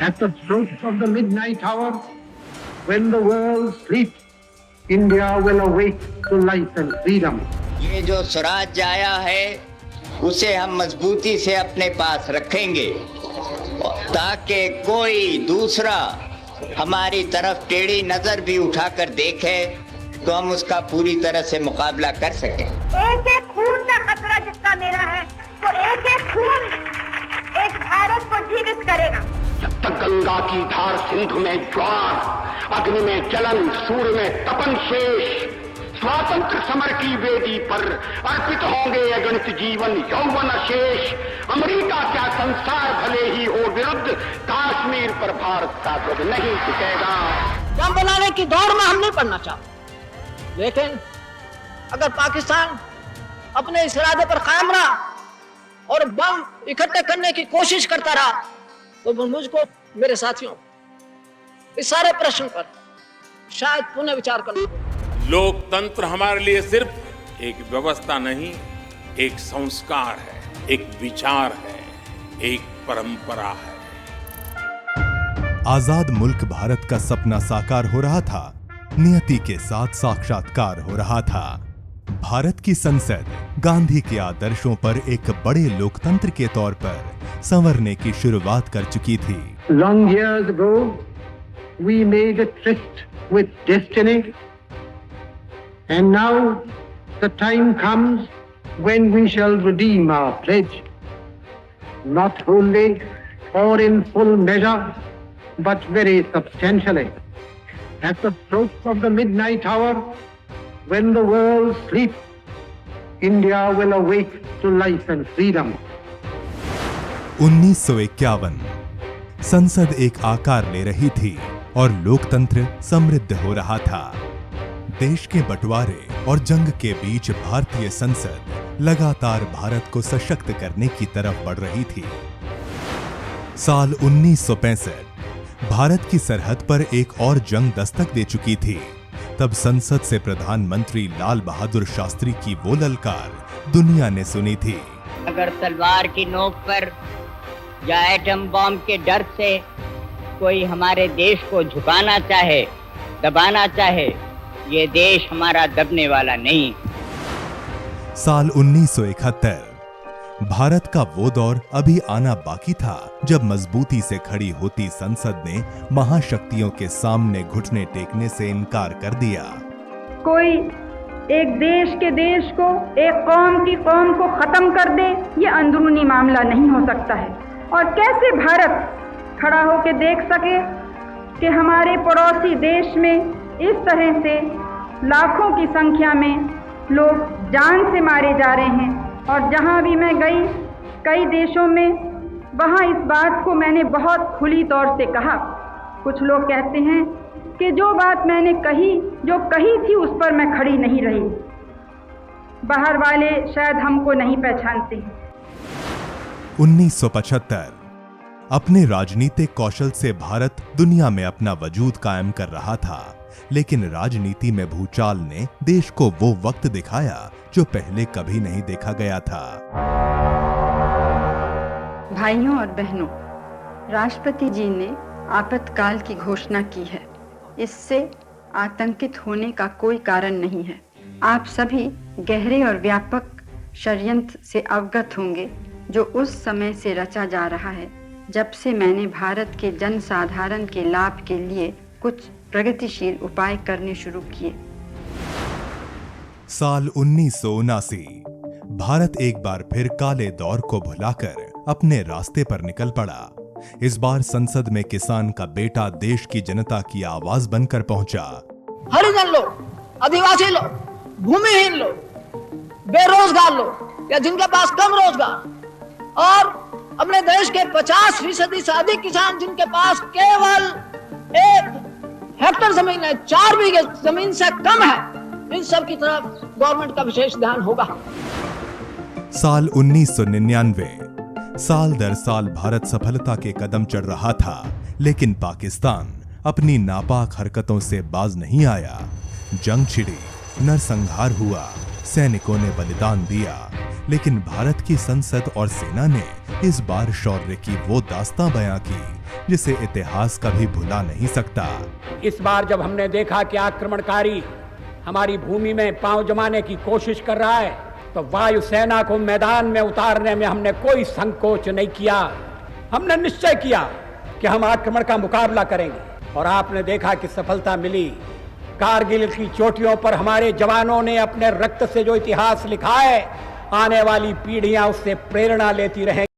At the stroke of the midnight hour, when the world sleeps, India will awake to life and freedom. ये जो स्वराज आया है उसे हम मजबूती से अपने पास रखेंगे ताकि कोई दूसरा हमारी तरफ टेढ़ी नजर भी उठाकर देखे तो हम उसका पूरी तरह से मुकाबला कर सकें। एक एक खून का खतरा जितना मेरा है तो एक एक खून एक भारत को जीवित करेगा। जब तक गंगा की धार सिंधु में ज्वार, अग्नि में जलन, सूर्य में तपन शेष, स्वातंत्र समर की वेदी पर अर्पित होंगे अगणित जीवन यौवन शेष। अमेरिका क्या संसार भले ही हो विरुद्ध, कश्मीर पर भारत का ध्वज नहीं टिकेगा। बम बनाने की दौड़ में हम नहीं पड़ना चाहते, लेकिन अगर पाकिस्तान अपने इस इरादे पर कायम रहा और बम इकट्ठे करने की कोशिश करता रहा तो मुझको, मेरे साथियों, इस सारे प्रश्न पर शायद पुनः विचार करना। लोकतंत्र हमारे लिए सिर्फ एक व्यवस्था नहीं, एक संस्कार है, एक विचार है, एक परंपरा है। आजाद मुल्क भारत का सपना साकार हो रहा था, नियति के साथ साक्षात्कार हो रहा था। भारत की संसद गांधी के आदर्शों पर एक बड़े लोकतंत्र के तौर पर संवरने की शुरुआत कर चुकी थी। Long years ago, we made a tryst with destiny, and now the time comes when we shall redeem our pledge, not wholly or in full measure, but very substantially. At the stroke of the midnight hour, when the world sleeps, India will awake to life and freedom. 1951 संसद एक आकार ले रही थी और लोकतंत्र समृद्ध हो रहा था। देश के बंटवारे और जंग के बीच भारतीय संसद लगातार भारत को सशक्त करने की तरफ बढ़ रही थी। साल 1965 भारत की सरहद पर एक और जंग दस्तक दे चुकी थी। तब संसद से प्रधानमंत्री लाल बहादुर शास्त्री की वो ललकार दुनिया ने सुनी थी। अगर तलवार की नोक पर या एटम बम के डर से कोई हमारे देश को झुकाना चाहे, दबाना चाहे, ये देश हमारा दबने वाला नहीं। साल 1971 भारत का वो दौर अभी आना बाकी था जब मजबूती से खड़ी होती संसद ने महाशक्तियों के सामने घुटने टेकने से इनकार कर दिया। कोई एक देश के देश को, एक कौम की कौम को खत्म कर दे, ये अंदरूनी मामला नहीं हो सकता है। और कैसे भारत खड़ा होकर देख सके कि हमारे पड़ोसी देश में इस तरह से लाखों की संख्या में लोग जान से मारे जा रहे हैं। और जहाँ भी मैं गई कई देशों में, वहाँ इस बात को मैंने बहुत खुली तौर से कहा। कुछ लोग कहते हैं कि जो बात मैंने जो कही थी उस पर मैं खड़ी नहीं रही। बाहर वाले शायद हमको नहीं पहचानते। 1975 अपने राजनीतिक कौशल से भारत दुनिया में अपना वजूद कायम कर रहा था, लेकिन राजनीति में भूचाल ने देश को वो वक्त दिखाया जो पहले कभी नहीं देखा गया था। भाइयों और बहनों, राष्ट्रपति जी ने आपातकाल की घोषणा की है। इससे आतंकित होने का कोई कारण नहीं है। आप सभी गहरे और व्यापक षड्यंत्र से अवगत होंगे जो उस समय से रचा जा रहा है जब से मैंने भारत के जनसाधारण के लाभ के लिए कुछ प्रगतिशील उपाय करने शुरू किए। साल 1979 भारत एक बार फिर काले दौर को भुलाकर अपने रास्ते पर निकल पड़ा। इस बार संसद में किसान का बेटा देश की जनता की आवाज बनकर पहुंचा। हरिजन लोग, आदिवासी लोग, भूमिहीन लोग, बेरोजगार लोग या जिनके पास कम रोजगार और अपने देश के 50% से अधिक किसान जिनके पास केवल 1 हेक्टेयर जमीन है, 4 बीघे जमीन से कम है, इन सब की तरफ गवर्नमेंट का विशेष ध्यान होगा। साल 1999 साल दर साल भारत सफलता के कदम चढ़ रहा था, लेकिन पाकिस्तान अपनी नापाक हरकतों से बाज नहीं आया। जंग छिड़ी, नरसंहार हुआ, सैनिकों ने बलिदान दिया, लेकिन भारत की संसद और सेना ने इस बार शौर्य की वो दास्तां बयां की जिसे इतिहास कभी भुला नहीं सकता। इस बार जब हमने देखा कि आक्रमणकारी हमारी भूमि में पांव जमाने की कोशिश कर रहा है, तो वायुसेना को मैदान में उतारने में हमने कोई संकोच नहीं किया। हमने निश्चय किया कि हम आक्रमण का मुकाबला करेंगे और आपने देखा कि सफलता मिली। कारगिल की चोटियों पर हमारे जवानों ने अपने रक्त से जो इतिहास लिखा है, आने वाली पीढ़ियां उससे प्रेरणा लेती रहेंगी।